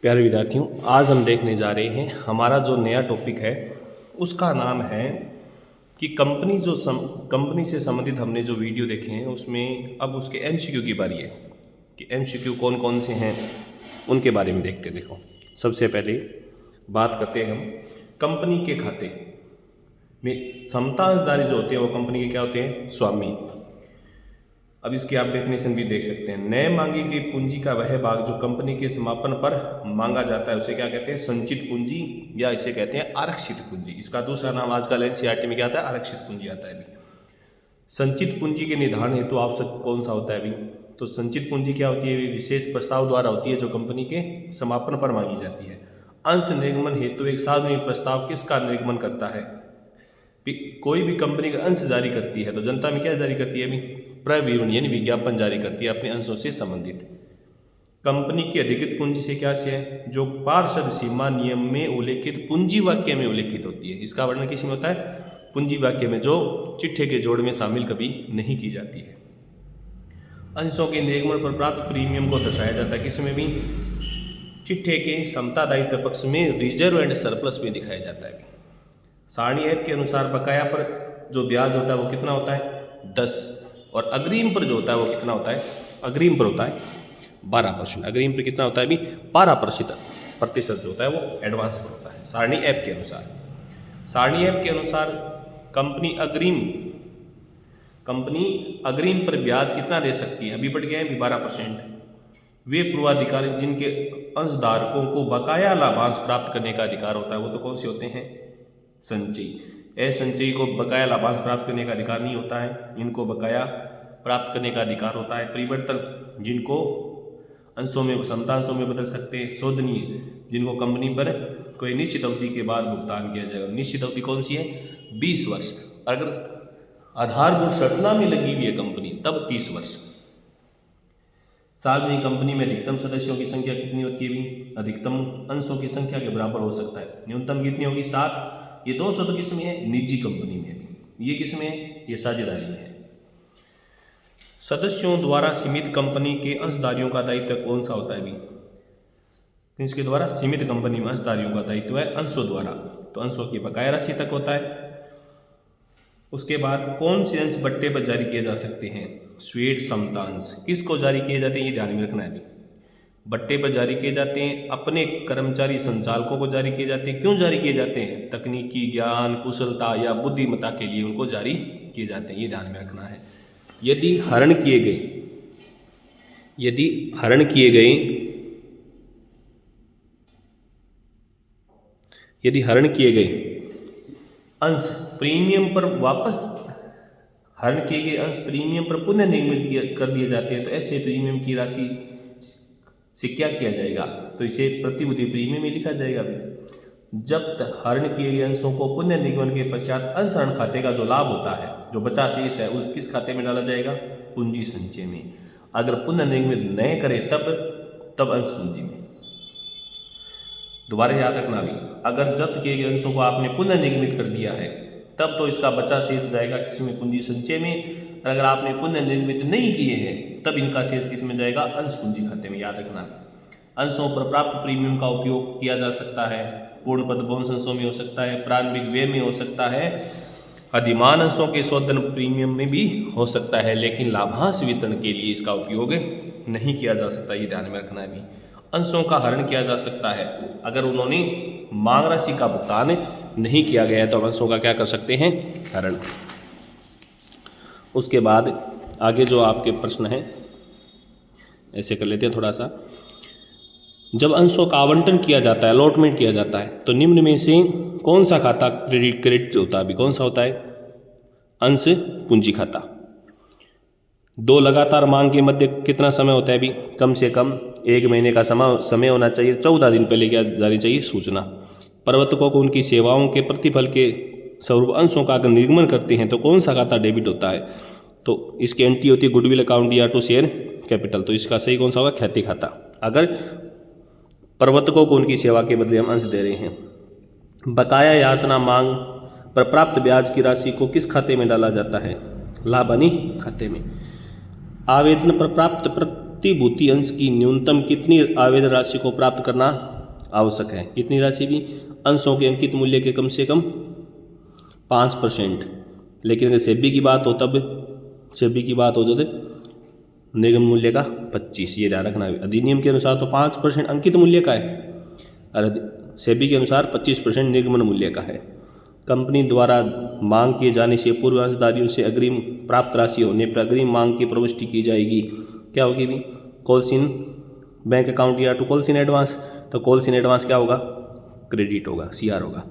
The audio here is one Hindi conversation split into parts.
प्यारे विद्यार्थियों, आज हम देखने जा रहे हैं हमारा जो नया टॉपिक है उसका नाम है कि कंपनी से संबंधित हमने जो वीडियो देखे हैं उसमें अब उसके एमसीक्यू की बारी है कि एमसीक्यू कौन कौन से हैं उनके बारे में देखते हैं। देखो, सबसे पहले बात करते हैं हम कंपनी के खाते में समता अंशधारी जो होते हैं वो कंपनी के क्या होते हैं? स्वामी। अब इसकी आप डेफिनेशन भी देख सकते हैं। नए मांगी गई पूंजी का वह भाग जो कंपनी के समापन पर मांगा जाता है उसे क्या कहते हैं? संचित पूंजी, या इसे कहते हैं आरक्षित पूंजी। इसका दूसरा नाम आजकल एनसीईआरटी में क्या आता है? आरक्षित पूंजी आता है। अभी संचित पूंजी के निर्धारण हेतु आवश्यक कौन सा होता है? अभी तो संचित पूंजी क्या होती है? विशेष प्रस्ताव द्वारा होती है जो कंपनी के समापन पर मांगी जाती है। अंश निर्गमन हेतु एक सार्वजनिक प्रस्ताव किसका निर्गमन करता है? कोई भी कंपनी का अंश जारी करती है तो जनता में क्या जारी करती है? अभी प्रविवरण यानी विज्ञापन जारी करती है अपने अंशों से संबंधित। कंपनी की अधिकृत पूंजी से क्या से है? जो पार्षद सीमा नियम में उल्लेखित पूंजी वाक्य में उल्लेखित होती है। इसका वर्णन किस में होता है? पूंजी वाक्य में, जो चिट्ठे के जोड़ में शामिल कभी नहीं की जाती है। अंशों के निर्गमन पर प्राप्त प्रीमियम को दर्शाया जाता है किसमें? भी चिट्ठे के समता दायित्व पक्ष में रिजर्व एंड सरप्लस में दिखाया जाता है। सारणी ऐप के अनुसार बकाया पर जो ब्याज होता है वो कितना होता है? 10। और अग्रिम पर जो होता है वो कितना होता है? अग्रिम पर होता है 12%। अग्रिम पर कितना होता है? अभी 12% जो होता है वो एडवांस पर होता है सारणी ऐप के अनुसार। सारणी ऐप के अनुसार कंपनी अग्रिम पर ब्याज कितना दे सकती है? अभी बढ़ गया है 12%। वे पूर्वाधिकारी जिनके अंशधारकों को बकाया लाभांश प्राप्त करने का अधिकार होता है वो तो कौन से होते हैं? संचयी। संचयी को बकाया लाभांश प्राप्त करने का अधिकार नहीं होता है, इनको बकाया प्राप्त करने का अधिकार होता है। परिवर्तन जिनको अंशों में समतांशों में बदल सकते हैं। शोधनीय जिनको कंपनी पर कोई निश्चित अवधि के बाद भुगतान किया जाएगा। निश्चित अवधि कौन सी है? 20 वर्ष। अगर आधारभूत संरचना में लगी हुई है कंपनी तब 30 वर्ष। सार्वजनिक कंपनी में अधिकतम सदस्यों की संख्या कितनी होती है? भी अधिकतम अंशों की संख्या के बराबर हो सकता है। न्यूनतम कितनी होगी? 7। ये 200 तो किस में है? निजी कंपनी में भी। ये किस में है? ये साझेदारी में है। सदस्यों द्वारा सीमित कंपनी के अंशधारियों का दायित्व कौन सा होता है? भी इसके द्वारा सीमित कंपनी में अंशधारियों का दायित्व है अंशों द्वारा, तो अंशों की बकाया राशि तक होता है। उसके बाद कौन से अंश बट्टे पर जारी किए जा सकते हैं? स्वेट समतांश। किसको जारी किए जाते हैं? ये ध्यान में रखना है। अभी बट्टे पर जारी किए जाते हैं, अपने कर्मचारी संचालकों को जारी किए जाते हैं। क्यों जारी किए जाते हैं? तकनीकी ज्ञान, कुशलता या बुद्धिमत्ता के लिए उनको जारी किए जाते हैं, ये ध्यान में रखना है। यदि हरण किए गए अंश प्रीमियम पर पुनः निर्मित कर दिए जाते हैं तो ऐसे प्रीमियम की राशि से क्या किया जाएगा? तो इसे प्रतिभूति प्रीमियम में लिखा जाएगा। भी जब हरण किए गए अंशों को पुनः निगमन के पश्चात अंशहरण खाते का जो लाभ होता है, जो बचा शेष है, उस किस खाते में डाला जाएगा? पूंजी संचय में। अगर पुनः निर्मित न करें तब अंश पूंजी में। दोबारा याद रखना भी, अगर जब्त किए गए अंशों को आपने पुनः निर्मित कर दिया है तब तो इसका बचा शेष जाएगा किसमें? पूंजी संचय में। और अगर आपने पुनः निर्मित नहीं किए हैं तब इनका शेष किस में जाएगा? अंश पूंजी खाते में। याद रखना, अंशों पर प्राप्त प्रीमियम का उपयोग किया जा सकता है। पूर्ण पद बोनस अंशों में हो सकता है, प्रारंभिक व्यय में हो सकता है, अधिमान अंशों के शोधन प्रीमियम में भी हो सकता है, लेकिन लाभांश वितरण के लिए इसका उपयोग नहीं किया जा सकता, ये ध्यान में रखना है। भी अंशों का हरण किया जा सकता है अगर उन्होंने मांग राशि का भुगतान नहीं किया गया है तो अंशों का क्या कर सकते हैं? हरण। उसके बाद आगे जो आपके प्रश्न हैं ऐसे कर लेते हैं थोड़ा सा। जब अंशों का आवंटन किया जाता है, अलॉटमेंट किया जाता है, तो निम्न में से कौन सा खाता क्रेडिट होता है? अभी कौन सा होता है? अंश पूंजी खाता। 2 लगातार मांग के मध्य कितना समय होता है? अभी कम से कम 1 महीने का समय होना चाहिए। 14 दिन पहले क्या जानी चाहिए? सूचना। प्रवर्तकों को उनकी सेवाओं के प्रतिफल के स्वरूप अंशों का अगर निर्गमन करते हैं तो कौन सा खाता डेबिट होता है? तो इसकी एंट्री होती है गुडविल अकाउंट या टू शेयर कैपिटल, तो इसका सही कौन सा होगा? ख्याति खाता। अगर प्रवर्तकों को उनकी सेवा के बदले हम अंश दे रहे हैं। बकाया याचना मांग पर प्राप्त ब्याज की राशि को किस खाते में डाला जाता है? लाभ हानि खाते में। आवेदन पर प्राप्त प्रतिभूति अंश की न्यूनतम कितनी आवेदन राशि को प्राप्त करना आवश्यक है? कितनी राशि भी? अंशों के अंकित मूल्य के कम से कम 5%। लेकिन अगर सेबी की बात हो तब सेबी की बात हो तो निगम मूल्य का 25। ये ध्यान रखना है। अधिनियम के अनुसार तो 5% अंकित मूल्य का है और सेबी के अनुसार 25% निगमन मूल्य का है। कंपनी द्वारा मांग किए जाने से पूर्व अंशधारियों से अग्रिम प्राप्त राशि होने पर अग्रिम मांग की प्रविष्टि की जाएगी। क्या होगी भी? कॉल्स इन बैंक अकाउंट या टू कॉल्स इन एडवांस। तो कॉल्स इन एडवांस क्या होगा? क्रेडिट होगा, CR होगा।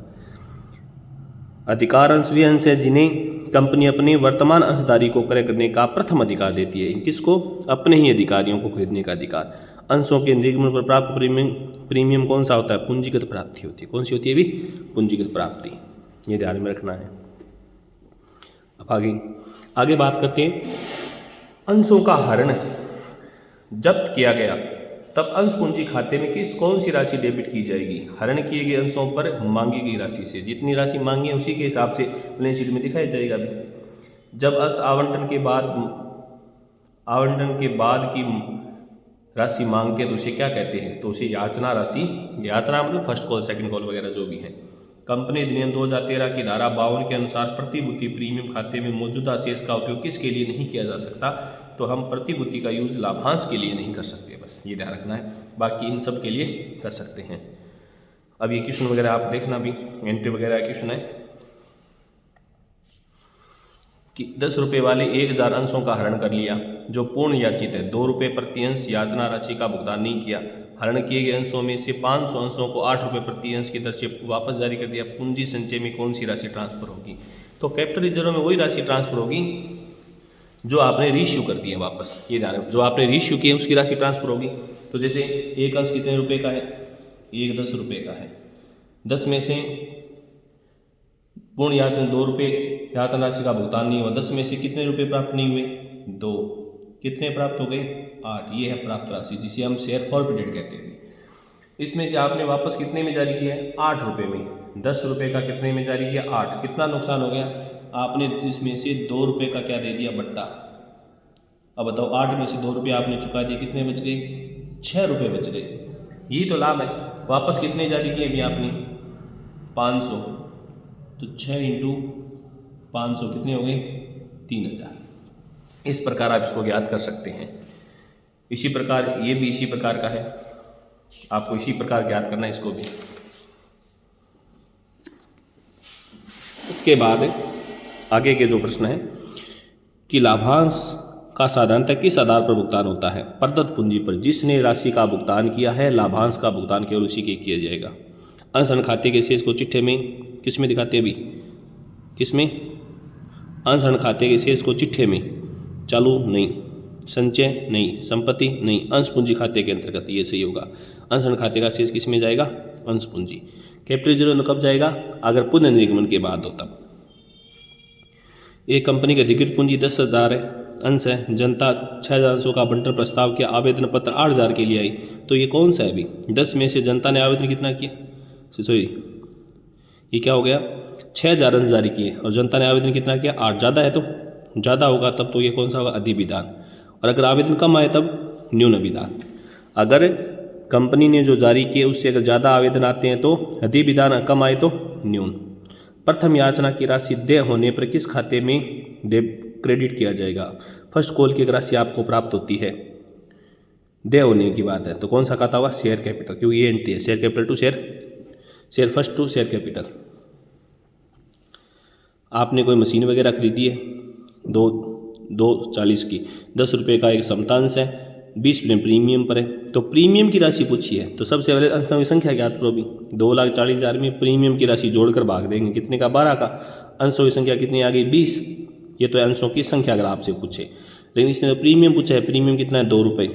अधिकार अंश वे अंश है जिन्हें कंपनी अपने वर्तमान अंशधारी को क्रय करने का प्रथम अधिकार देती है। किसको? अपने ही अधिकारियों को खरीदने का अधिकार। अंशों के निगमन पर प्राप्त प्रीमियम कौन सा होता है? पूंजीगत प्राप्ति होती है। कौन सी होती है भी? पूंजीगत प्राप्ति। ये ध्यान में रखना है। अब आगे बात करते हैं। अंशों का हरण जब्त किया गया तब अंश पूंजी खाते में कौन सी राशि डेबिट की जाएगी? हरण किए गए अंशों पर मांगी गई राशि से। जितनी राशि मांगी है उसी के हिसाब से बैलेंस शीट में दिखाया जाएगा भी। जब अंश आवंटन के बाद की राशि मांगते हैं तो उसे क्या कहते हैं? तो उसे याचना राशि। याचना मतलब फर्स्ट कॉल, सेकंड कॉल वगैरह जो भी है। कंपनी अधिनियम 2013 की धारा 52 के अनुसार प्रतिभूति प्रीमियम खाते में मौजूदा शेष का उपयोग किसके लिए नहीं किया जा सकता? तो हम प्रतिभूति का यूज लाभांश के लिए नहीं कर सकते, बस ये ध्यान रखना है। बाकी इन सब के लिए कर सकते हैं। अब ये क्वेश्चन वगैरह आप देखना भी, एंट्री वगैरह क्वेश्चन है कि 10 रुपये वाले 1000 अंशों का हरण कर लिया जो पूर्ण याचित है। 2 रुपये प्रति अंश याचना राशि का भुगतान नहीं किया। हरण किए गए अंशों में से 500 अंशों को 8 रुपये प्रति अंश की दर से वापस जारी कर दिया। पूंजी संचय में कौन सी राशि ट्रांसफर होगी? तो कैपिटल रिजर्व में वही राशि ट्रांसफर होगी जो आपने रीइश्यू कर दी है वापस। ये ध्यान, जो आपने रीइश्यू किए उसकी राशि ट्रांसफर होगी। तो जैसे एक अंश कितने रुपए का है? एक 10 रुपये का है। 10 में से पूर्ण याचना 2 रुपये याचना राशि का भुगतान नहीं हुआ। 10 में से कितने रुपए प्राप्त नहीं हुए? 2। कितने प्राप्त हो गए? 8। ये है प्राप्त राशि जिसे हम शेयर फॉरफिटेड कहते हैं। इसमें से आपने वापस कितने में जारी किया है? 8 रुपये में। 10 रुपये का कितने में जारी किया? 8। कितना नुकसान हो गया? आपने इसमें से 2 रुपये का क्या दे दिया? बट्टा। अब बताओ 8 में से 2 रुपये आपने चुका दिए, कितने बच गए? 6 रुपये बच गए। यही तो लाभ है। वापस कितने जारी किए अभी आपने? 500। तो 6 × 500 कितने हो गए? 3000। इस प्रकार आप इसको ज्ञात कर सकते हैं। इसी प्रकार ये भी इसी प्रकार का है, आपको इसी प्रकार ज्ञात करना है इसको भी। उसके बाद आगे के जो प्रश्न है कि लाभांश का साधारणतः किस आधार पर भुगतान होता है? प्रदत्त पूंजी पर। जिसने राशि का भुगतान किया है लाभांश का भुगतान केवल उसी के किया जाएगा। अंश ऋण खाते के शेष को चिट्ठे में किस में दिखाते हैं अभी? किस में? अंश ऋण खाते के शेष को चिट्ठे में। चालू नहीं, संचय नहीं, संपत्ति नहीं, अंश पूंजी खाते के अंतर्गत। ये सही होगा। अंश ऋण खाते का शेष किस में जाएगा? अंश पूंजी। कैपिटल रिजर्व कब जाएगा? अगर पुनर्निगमन के बाद हो तब। एक कंपनी की अधिकृत पूंजी 10,000 अंश है। जनता 6,000 अंशों का बंटन प्रस्ताव किया। आवेदन पत्र 8,000 के लिए आई। तो ये कौन सा है अभी? 10 में से जनता ने आवेदन कितना किया? सॉरी, ये क्या हो गया? 6,000 अंश जारी किए और जनता ने आवेदन कितना किया? 8। ज़्यादा है तो ज़्यादा होगा तब तो ये कौन सा होगा? अधिविधान। और अगर आवेदन कम आए तब न्यून विधान। अगर कंपनी ने जो जारी किए उससे अगर ज़्यादा आवेदन आते हैं तो अधिविधान, कम आए तो न्यून। प्रथम याचना की राशि देय होने पर किस खाते में क्रेडिट किया जाएगा? फर्स्ट कॉल की राशि आपको प्राप्त होती है, देय होने की बात है तो कौन सा खाता होगा? शेयर कैपिटल, क्योंकि ये एंट्री है share capital to share first to share capital. आपने कोई मशीन वगैरह खरीदी है 240 की, 10 रुपये का एक समतांश है, 20 प्रीमियम पर है। तो प्रीमियम की राशि पूछी है तो सबसे पहले अंशों की संख्या ज्ञात करो भी। 2,40,000 में प्रीमियम की राशि जोड़कर भाग देंगे, कितने का? 12 का। अंशों की संख्या कितनी आ गई? 20। ये तो अंशों की संख्या अगर आपसे पूछे, लेकिन इसने तो प्रीमियम पूछा है। प्रीमियम कितना है? 2 रुपये।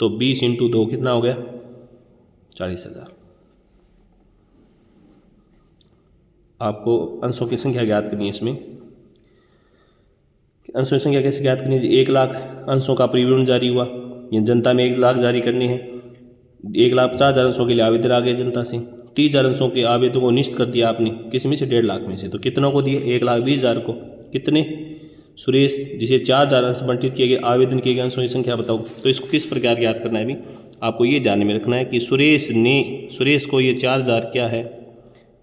तो 20 × 2 कितना हो गया? 40,000। आपको अंशों की संख्या ज्ञात करनी है। इसमें अंशों की संख्या कैसे ज्ञात करनी है? 1 लाख अंशों का प्रीमियम जारी हुआ, ये जनता में 1 लाख जारी करनी है। 1,50,000 अंशों के लिए आवेदन आ गए जनता से। 30,000 अंशों के आवेदन को निश्चित कर दिया आपने, किस में से? 1.5 लाख में से। तो कितनों को दिए? 1,20,000 को। कितने? सुरेश जिसे 4000 अंश बंटित किए गए, आवेदन किए गए अंशों की संख्या बताओ। तो इसको किस प्रकार याद करना है अभी आपको ये ध्यान में रखना है कि सुरेश को ये 4000 क्या है,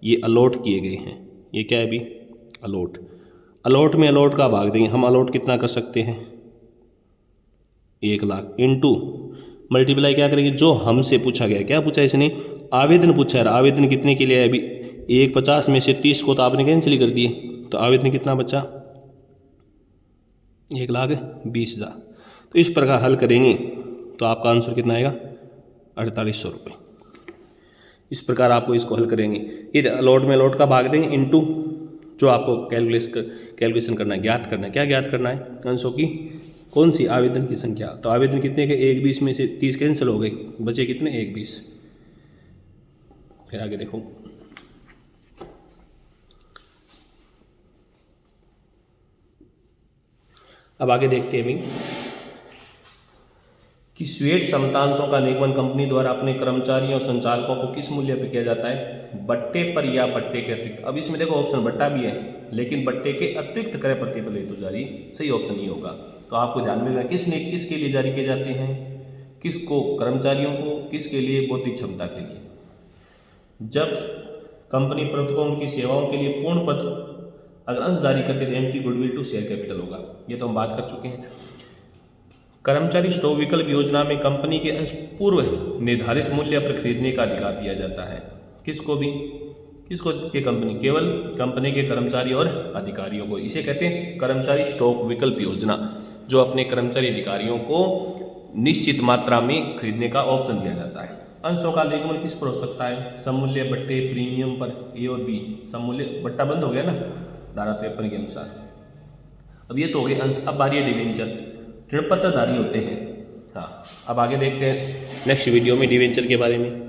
ये अलॉट किए गए हैं। ये क्या है अभी, अलॉट में अलॉट का भाग देंगे हम। अलॉट कितना कर सकते हैं, 1 लाख इंटू मल्टीप्लाई क्या करेंगे, जो हमसे पूछा गया। क्या पूछा इसने, आवेदन पूछा है। आवेदन कितने के लिए है अभी, 150 में से 30 को तो आपने कैंसिल कर दिए, तो आवेदन कितना बचा, 1,20,000। तो इस प्रकार हल करेंगे तो आपका आंसर कितना आएगा, 4800 रुपये। इस प्रकार आपको इसको हल करेंगे। ये अलॉट में अलॉट का भाग देंगे इंटू जो आपको कैलकुलेशन करना है, ज्ञात करना है। क्या ज्ञात करना है, अंशों की कौन सी, आवेदन की संख्या। तो आवेदन कितने के, 120 में से 30 कैंसिल हो गई, बचे कितने, 120। फिर आगे देखो, अब आगे देखते हैं भी कि श्वेत समतांशों का निगमन कंपनी द्वारा अपने कर्मचारियों और संचालकों को किस मूल्य पर किया जाता है, बट्टे पर या बट्टे के अतिरिक्त। अब इसमें देखो ऑप्शन बट्टा भी है, लेकिन बट्टे के अतिरिक्त क्रय प्रतिफल हेतु जारी सही ऑप्शन नहीं होगा। तो आपको ध्यान में रखना, किसके लिए जारी किए जाते हैं, किसको, कर्मचारियों को, किसके लिए, बौद्धिक क्षमता के लिए। जब कंपनी प्रवर्तकों उनकी सेवाओं के लिए पूर्ण पद अगर अंश जारी करते हैं तो empty goodwill to share capital होगा। ये तो हम बात कर चुके हैं। कर्मचारी स्टॉक विकल्प योजना में कंपनी के अंश पूर्व निर्धारित मूल्य पर खरीदने का अधिकार दिया जाता है। किसको भी, किसको के कंपनी, केवल कंपनी के कर्मचारी और अधिकारियों को। इसे कहते हैं कर्मचारी स्टॉक विकल्प योजना, जो अपने कर्मचारी अधिकारियों को निश्चित मात्रा में खरीदने का ऑप्शन दिया जाता है। अंशों का निगमन किस पर हो सकता है, सममूल्य बट्टे प्रीमियम पर, ए और बी। सममूल्य बट्टा बंद हो गया ना धारा 53 के अनुसार। अब ये तो हो गए अंश। अब बारी है डिवेंचर, ऋणपत्रधारी होते हैं। हाँ, अब आगे देखते हैं नेक्स्ट वीडियो में डिवेंचर के बारे में।